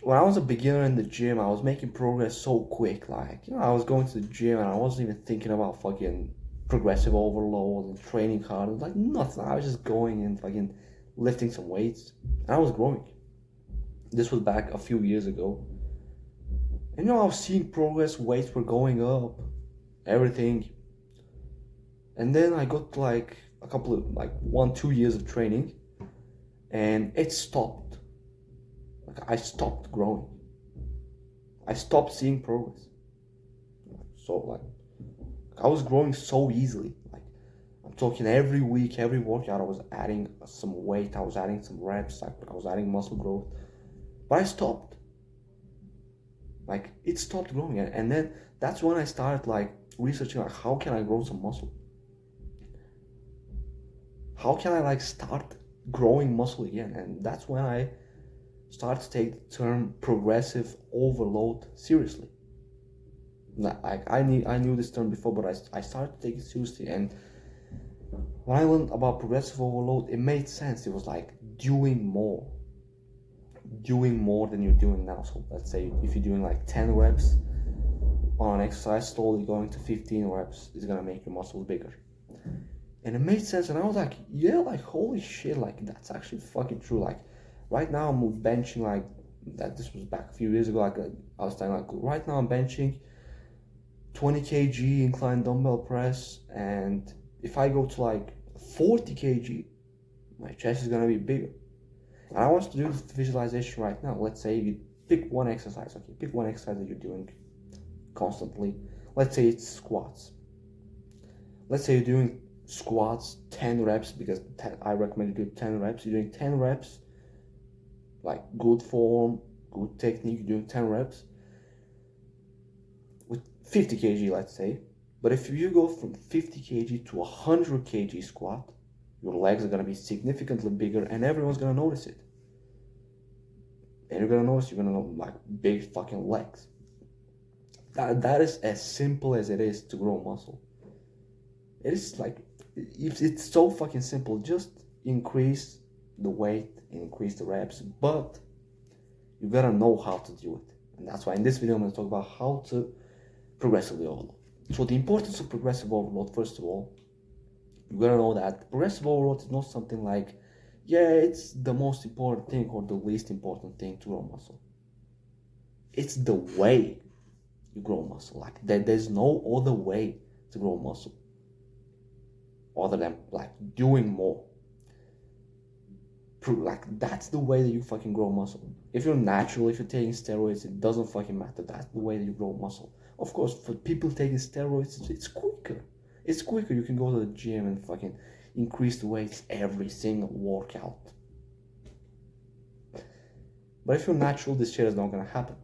when I was a beginner in the gym, I was making progress so quick. Like, I was going to the gym and I wasn't even thinking about fucking progressive overload and training hard. It was like nothing. I was just going and fucking lifting some weights. And I was growing. This was back a few years ago. And I was seeing progress, weights were going up, everything. And then I got like a couple of, like 1, 2 years of training and it stopped. Like, I stopped growing. I stopped seeing progress. So, like, I was growing so easily. Like, I'm talking every week, every workout, I was adding some weight, I was adding some reps, I was adding muscle growth. But I stopped. Like, it stopped growing. And then that's when I started, like, researching, like, how can I grow some muscle? How can I, like, start growing muscle again? And that's when I started to take the term progressive overload seriously. Like, I knew this term before, but I started to take it seriously. And when I learned about progressive overload, it made sense. It was like doing more than you're doing now. So let's say if you're doing like 10 reps on an exercise, slowly going to 15 reps is gonna make your muscles bigger. And it made sense, and I was like, yeah, like holy shit, like that's actually fucking true. Like right now I'm benching like that. This was back a few years ago. Like I was saying, like right now I'm benching 20 kg incline dumbbell press, and if I go to like 40 kg, my chest is gonna be bigger. And I want to do this visualization right now. Let's say you pick one exercise. Okay, pick one exercise that you're doing constantly. Let's say it's squats. Let's say you're doing squats 10 reps because I recommend you do 10 reps. You're doing 10 reps, like good form, good technique. You're doing 10 reps with 50 kg, let's say. But if you go from 50 kg to 100 kg squat, your legs are gonna be significantly bigger, and everyone's gonna notice it. And you're gonna notice you're gonna know like big fucking legs. That is as simple as it is to grow muscle. It is like it's so fucking simple. Just increase the weight and increase the reps, but you gotta know how to do it. And that's why in this video I'm gonna talk about how to progressively overload. So the importance of progressive overload, first of all, you gotta know that progressive overload is not something like, yeah, it's the most important thing or the least important thing to grow muscle. It's the way you grow muscle. Like there's no other way to grow muscle other than like doing more. Like that's the way that you fucking grow muscle. If you're natural, if you're taking steroids, it doesn't fucking matter. That's the way that you grow muscle. Of course, for people taking steroids, it's quicker. It's quicker. You can go to the gym and fucking increase the weights every single workout. But if you're natural, this shit is not gonna happen.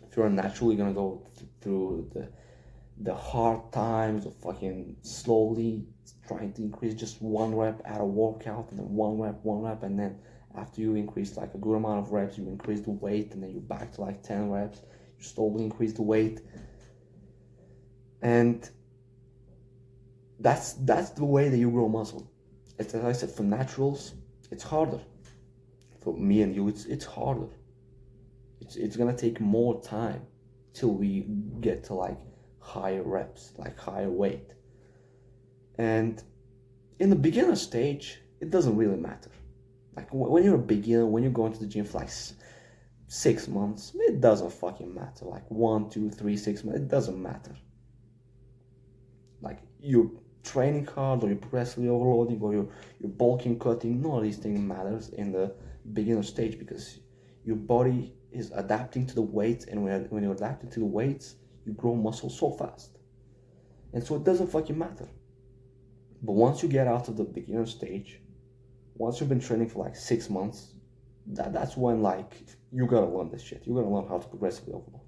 If you're natural, you're gonna go through the hard times of fucking slowly trying to increase just one rep at a workout, and then one rep, and then after you increase like a good amount of reps, you increase the weight, and then you're back to like 10 reps, you slowly increase the weight. And that's the way that you grow muscle. It's, as I said, for naturals, it's harder. For me and you, it's harder. It's gonna take more time till we get to like higher reps, like higher weight. And in the beginner stage, it doesn't really matter. Like when you're a beginner, when you're going to the gym for like 6 months, it doesn't fucking matter. Like 1, 2, 3, 6 months, it doesn't matter. Like you're training hard, or you're progressively overloading, or you're bulking, cutting. None of these things matters in the beginner stage because your body is adapting to the weights, and when you're adapting to the weights, you grow muscle so fast, and so it doesn't fucking matter. But once you get out of the beginner stage, once you've been training for like 6 months, that's when like you gotta learn this shit. You gotta learn how to progressively overload.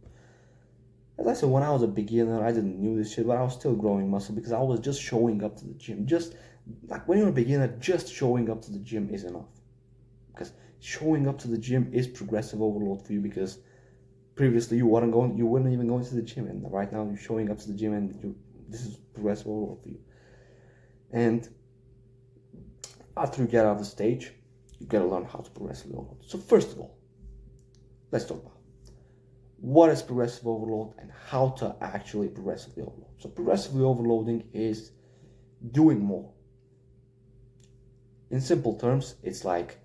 As I said, when I was a beginner, I didn't know this shit, but I was still growing muscle because I was just showing up to the gym. Just like when you're a beginner, just showing up to the gym is enough. Because showing up to the gym is progressive overload for you because previously you weren't even going to the gym, and right now you're showing up to the gym, and this is progressive overload for you. And after you get out of the stage, you gotta learn how to progressively overload. So first of all, let's talk about what is progressive overload and how to actually progressively overload. So progressively overloading is doing more. In simple terms, it's like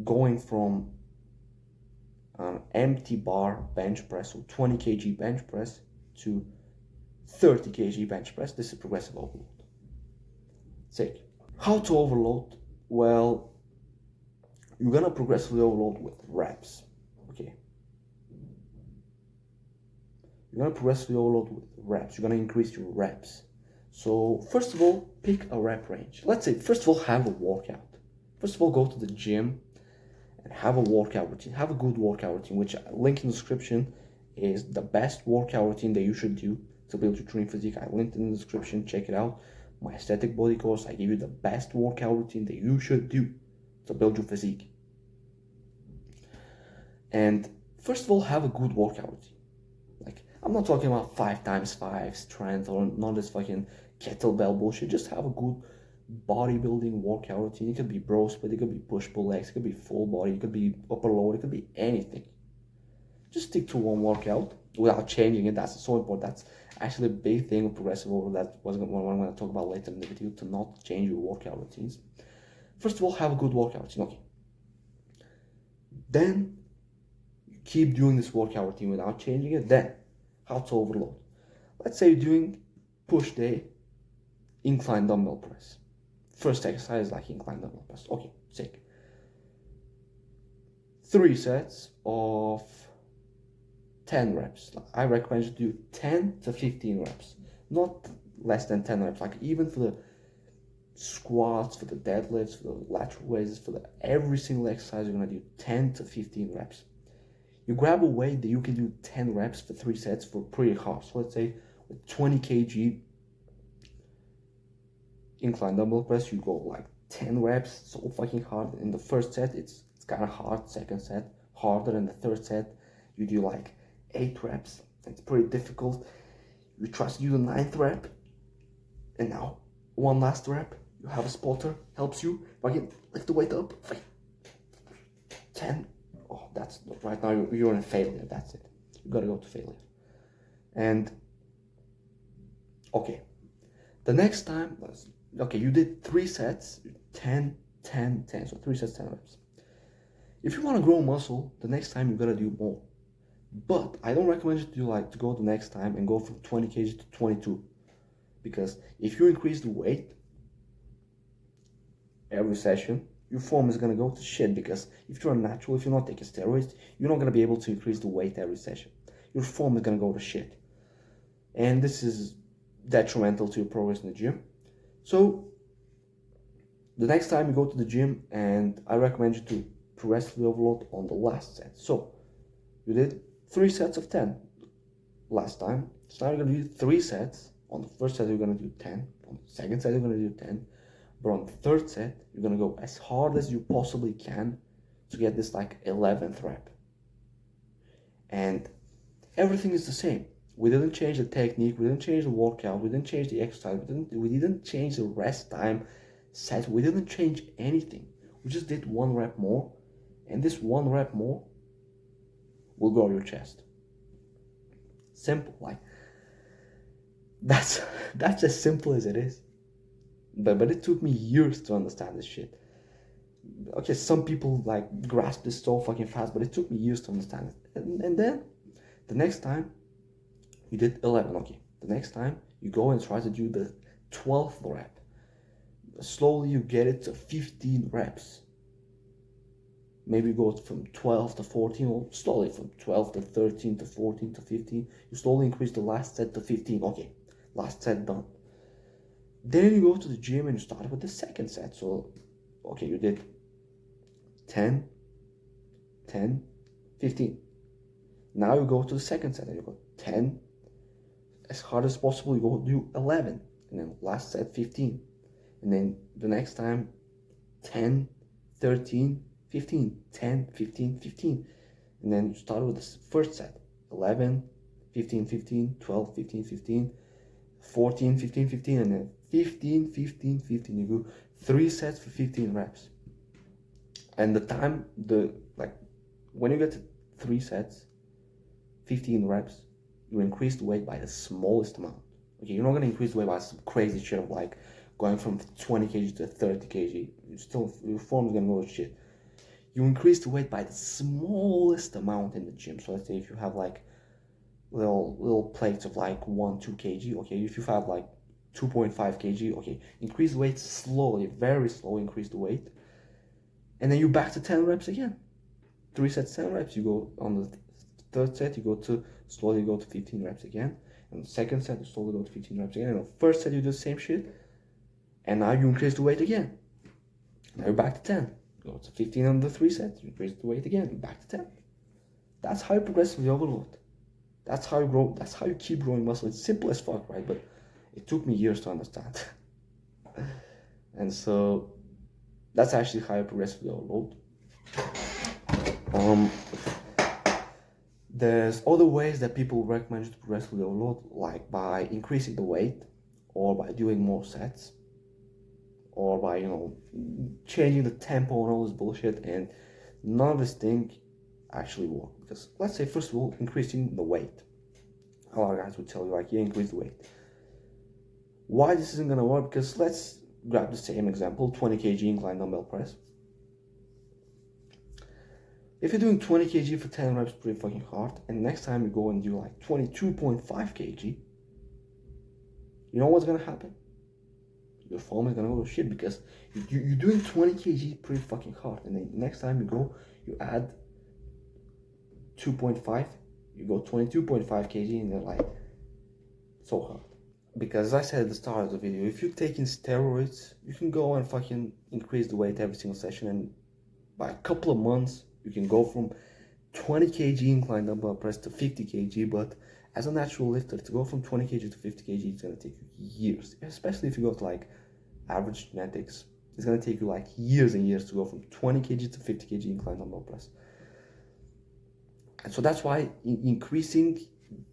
going from an empty bar bench press, so 20 kg bench press, to 30 kg bench press. This is progressive overload. Sick. How to overload? Well, you're gonna progressively overload with reps. Okay. You're gonna progressively overload with reps. You're gonna increase your reps. So first of all, pick a rep range. Let's say, first of all, have a workout. First of all, go to the gym and have a workout routine. Have a good workout routine, which link in the description is the best workout routine that you should do to build your training physique. I linked in the description, check it out. My aesthetic body course, I give you the best workout routine that you should do to build your physique. And first of all, have a good workout routine. Like, I'm not talking about 5x5 strength or not this fucking kettlebell bullshit. Just have a good bodybuilding workout routine. It could be bro split, it could be push-pull legs, it could be full body, it could be upper lower, it could be anything. Just stick to one workout without changing it. That's so important. That's actually a big thing of progressive overload. That was what I'm going to talk about later in the video, to not change your workout routines. First of all, have a good workout routine. Okay. Then you keep doing this workout routine without changing it. Then how to overload. Let's say you're doing push day, incline dumbbell press. First exercise is like incline dumbbell press. Okay, sick. 3 sets of 10 reps. I recommend you do 10 to 15 reps, not less than 10 reps. Like even for the squats, for the deadlifts, for the lateral raises, for every single exercise, you're gonna do 10 to 15 reps. You grab a weight that you can do 10 reps for 3 sets for pretty hard. So let's say with 20 kg incline dumbbell press, you go like 10 reps, so fucking hard. In the first set, it's kind of hard. Second set, harder. In the third set, you do like 8 reps. It's pretty difficult. You try to do the 9th rep, and now one last rep. You have a spotter, helps you. Fucking lift the weight up. 10. Oh, that's right now you're in failure. That's it. You gotta go to failure. And okay, the next time, okay, you did 3 sets, 10, 10, 10. So 3 sets, 10 reps. If you want to grow muscle, the next time you gotta do more. But I don't recommend you to go the next time and go from 20 kg to 22, because if you increase the weight every session, your form is gonna go to shit. Because if you're natural, if you're not taking steroids, you're not gonna be able to increase the weight every session. Your form is gonna go to shit, and this is detrimental to your progress in the gym. So the next time you go to the gym, and I recommend you to progressively overload on the last set. So you did 3 sets of 10 last time. So now you're gonna do 3 sets. On the first set, you're gonna do 10. On the second set, you're gonna do 10. But on the third set, you're gonna go as hard as you possibly can to get this like 11th rep. And everything is the same. We didn't change the technique, we didn't change the workout, we didn't change the exercise, we didn't change the rest time set, we didn't change anything. We just did 1 rep more, and this 1 rep more will grow your chest. Simple, like that's as simple as it is. But it took me years to understand this shit. Okay, some people like grasp this so fucking fast, but it took me years to understand it. And then the next time you did 11, okay. The next time you go and try to do the 12th rep. Slowly you get it to 15 reps. Maybe you go from 12 to 14, or slowly from 12 to 13 to 14 to 15. You slowly increase the last set to 15. Okay, last set done. Then you go to the gym and you start with the second set. So, okay, you did 10, 10, 15. Now you go to the second set and you go 10, as hard as possible. You go do 11, and then last set 15. And then the next time 10, 13, 15, 10, 15, 15. And then you start with the first set, 11, 15, 15, 12, 15, 15, 14, 15, 15, and then 15, 15, 15. You go 3 sets for 15 reps. And the time, when you get to 3 sets, 15 reps, you increase the weight by the smallest amount. Okay, you're not gonna increase the weight by some crazy shit of like going from 20 kg to 30 kg. Your form's gonna go to shit. You increase the weight by the smallest amount in the gym. So let's say if you have like little plates of like 1-2 kg, okay, if you have like 2.5 kg, okay, increase the weight slowly, very slowly increase the weight, and then you back to 10 reps again. 3 sets, 10 reps. You go on the third set, you slowly go to 15 reps again, and the second set you slowly go to 15 reps again, and the first set you do the same shit, and now you increase the weight again. Now you're back to 10. Go to 15 on the 3 sets, you increase the weight again, back to 10. That's how you progressively overload. That's how you grow. That's how you keep growing muscle. It's simple as fuck, right? But it took me years to understand. And so that's actually how you progressively overload. There's other ways that people recommend you to progressively overload, like by increasing the weight, or by doing more sets, or by changing the tempo and all this bullshit. And none of this thing actually work, because let's say first of all, increasing the weight. A lot of guys would tell you like, yeah, increase the weight. Why this isn't gonna work? Because let's grab the same example, 20 kg incline dumbbell press. If you're doing 20 kg for 10 reps pretty fucking hard, and next time you go and do like 22.5 kg, you know what's gonna happen? Your form is gonna go to shit, because you're doing 20 kg pretty fucking hard, and then next time you go, you add 2.5, you go 22.5 kg, and they're like, so hard. Because as I said at the start of the video, if you're taking steroids, you can go and fucking increase the weight every single session, and by a couple of months, you can go from 20 kg incline dumbbell press to 50 kg, but as a natural lifter, to go from 20 kg to 50 kg, it's gonna take you years, especially if you go to like average genetics. It's gonna take you like years and years to go from 20 kg to 50 kg incline dumbbell press. And so that's why increasing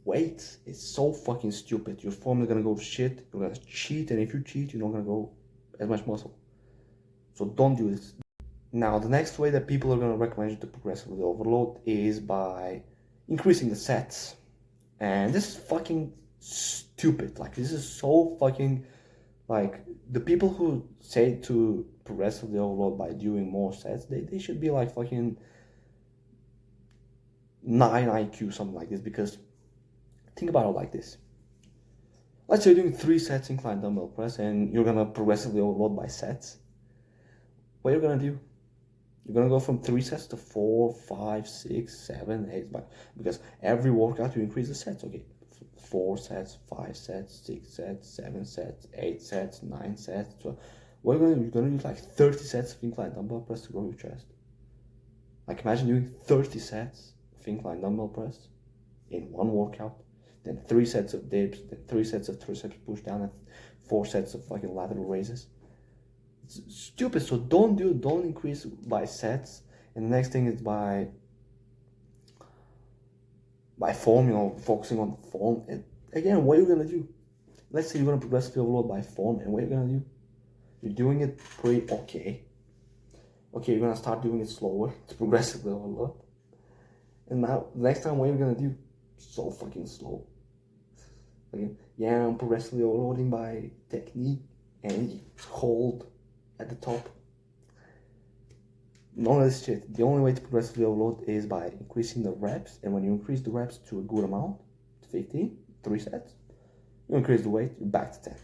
weight is so fucking stupid. Your form is gonna go to shit, you're gonna cheat, and if you cheat, you're not gonna grow as much muscle. So don't do this. Now, the next way that people are gonna recommend you to progressively overload is by increasing the sets. And this is fucking stupid. Like, this is so fucking, like, the people who say to progressively overload by doing more sets, they should be like fucking 9 IQ, something like this, because think about it like this. Let's say you're doing 3 sets incline dumbbell press and you're gonna progressively overload by sets. What you're gonna do? You're gonna go from 3 sets to 4, 5, 6, 7, 8, because every workout you increase the sets. Okay, 4 sets, 5 sets, 6 sets, 7 sets, 8 sets, 9 sets. So what you're gonna do like 30 sets of incline dumbbell press to grow your chest. Like imagine doing 30 sets of incline dumbbell press in one workout, then 3 sets of dips, then 3 sets of triceps push down, and 4 sets of fucking lateral raises. It's stupid. So don't increase by sets. And the next thing is by form, focusing on the form. And again, what are you gonna do? Let's say you're gonna progressively overload by form, and what are you gonna do? You're doing it pretty okay. Okay, you're gonna start doing it slower to progressively overload. And now, next time, what are you gonna do? So fucking slow. Again, yeah, I'm progressively overloading by technique and hold at the top. None of this shit. The only way to progressively overload is by increasing the reps, and when you increase the reps to a good amount, 15, 3 sets, you increase the weight, you're back to 10.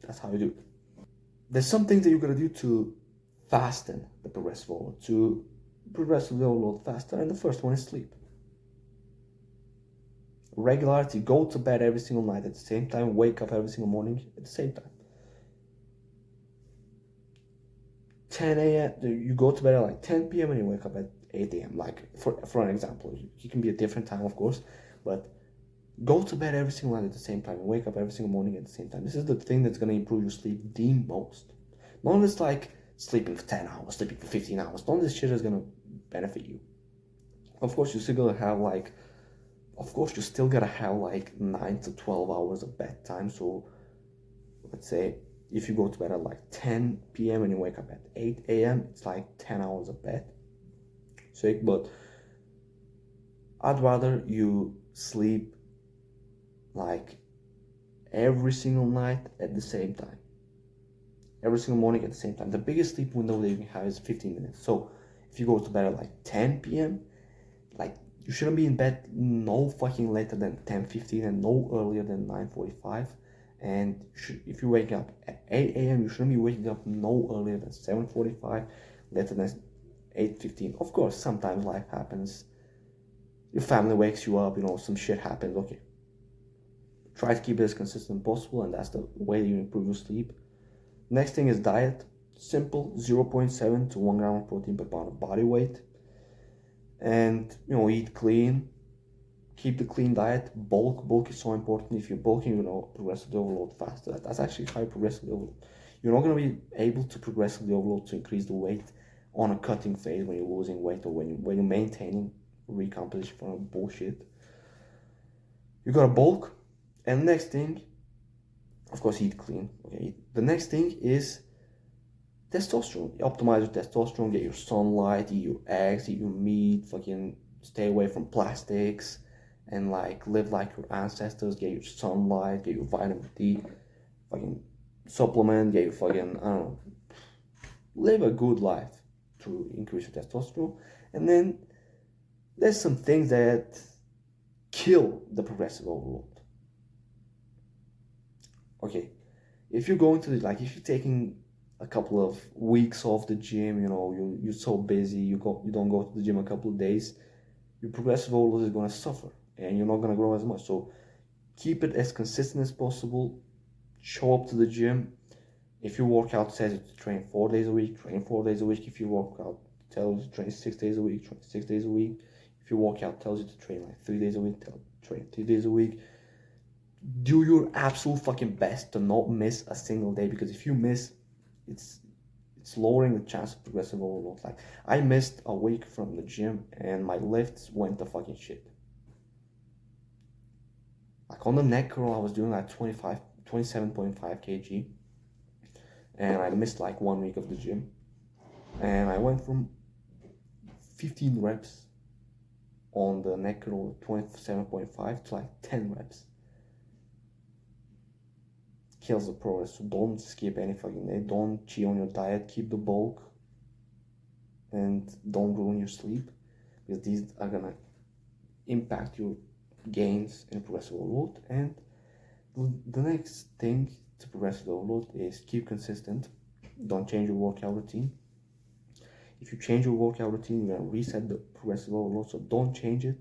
That's how you do it. There's some things that you're gonna do to fasten the progressive overload, to progressively overload faster, and the first one is sleep. Regularity, go to bed every single night at the same time, wake up every single morning at the same time. 10 a.m. You go to bed at like 10 p.m. and you wake up at 8 a.m. Like for an example, it can be a different time, of course, but go to bed every single night at the same time and wake up every single morning at the same time. This is the thing that's gonna improve your sleep the most. None of this like sleeping for 10 hours, sleeping for 15 hours. None of this shit is gonna benefit you. Of course, you still gotta have like 9 to 12 hours of bedtime. So let's say if you go to bed at like 10 p.m. and you wake up at 8 a.m., it's like 10 hours of bed. So, but I'd rather you sleep like every single night at the same time. Every single morning at the same time. The biggest sleep window that you can have is 15 minutes. So if you go to bed at like 10 p.m., like you shouldn't be in bed no fucking later than 10:15 and no earlier than 9:45. And if you wake up at 8 a.m., you shouldn't be waking up no earlier than 7:45, later than 8:15. Of course, sometimes life happens. Your family wakes you up, some shit happens. Okay. Try to keep it as consistent as possible, and that's the way you improve your sleep. Next thing is diet. Simple, 0.7 to 1 gram of protein per pound of body weight. And, eat clean. Keep the clean diet. Bulk is so important. If you're bulking, progressively overload faster. That's actually how you progressively overload. You're not going to be able to progressively overload to increase the weight on a cutting phase when you're losing weight or when you're maintaining recomposition from bullshit. You got to bulk. And next thing, of course, eat clean. Okay. The next thing is testosterone. Optimize your testosterone. Get your sunlight. Eat your eggs. Eat your meat. Fucking stay away from plastics. And live like your ancestors. Get your sunlight. Get your vitamin D. Fucking supplement. Get your fucking, I don't know. Live a good life to increase your testosterone. And then there's some things that kill the progressive overload. Okay, if you're going to if you're taking a couple of weeks off the gym, you're so busy, you don't go to the gym a couple of days, your progressive overload is going to suffer and you're not going to grow as much. So keep it as consistent as possible. Show up to the gym. If your workout says you to train 4 days a week, train 4 days a week. If your workout tells you to train 6 days a week, train 6 days a week. If your workout tells you to train 3 days a week, train 3 days a week. Do your absolute fucking best to not miss a single day, because if you miss, it's lowering the chance of progressive overload. I missed a week from the gym and my lifts went to fucking shit. On the neck curl, I was doing 27.5 kg, and I missed 1 week of the gym, and I went from 15 reps on the neck curl 27.5 to 10 reps. Kills the progress. So don't skip any fucking day. Don't cheat on your diet. Keep the bulk, and don't ruin your sleep, because these are gonna impact your gains in progressive overload. And the next thing to progressive overload is keep consistent. Don't change your workout routine. If you change your workout routine, you're gonna reset the progressive overload. So don't change it.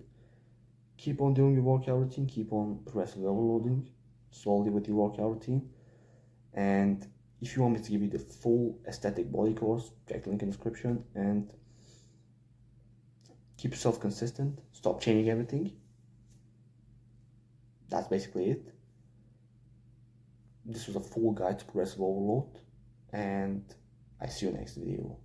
Keep on doing your workout routine. Keep on progressive overloading slowly with your workout routine. And if you want me to give you the full aesthetic body course, check the link in the description. And keep yourself consistent. Stop changing everything. That's basically it. This was a full guide to progressive overload, and I see you next video.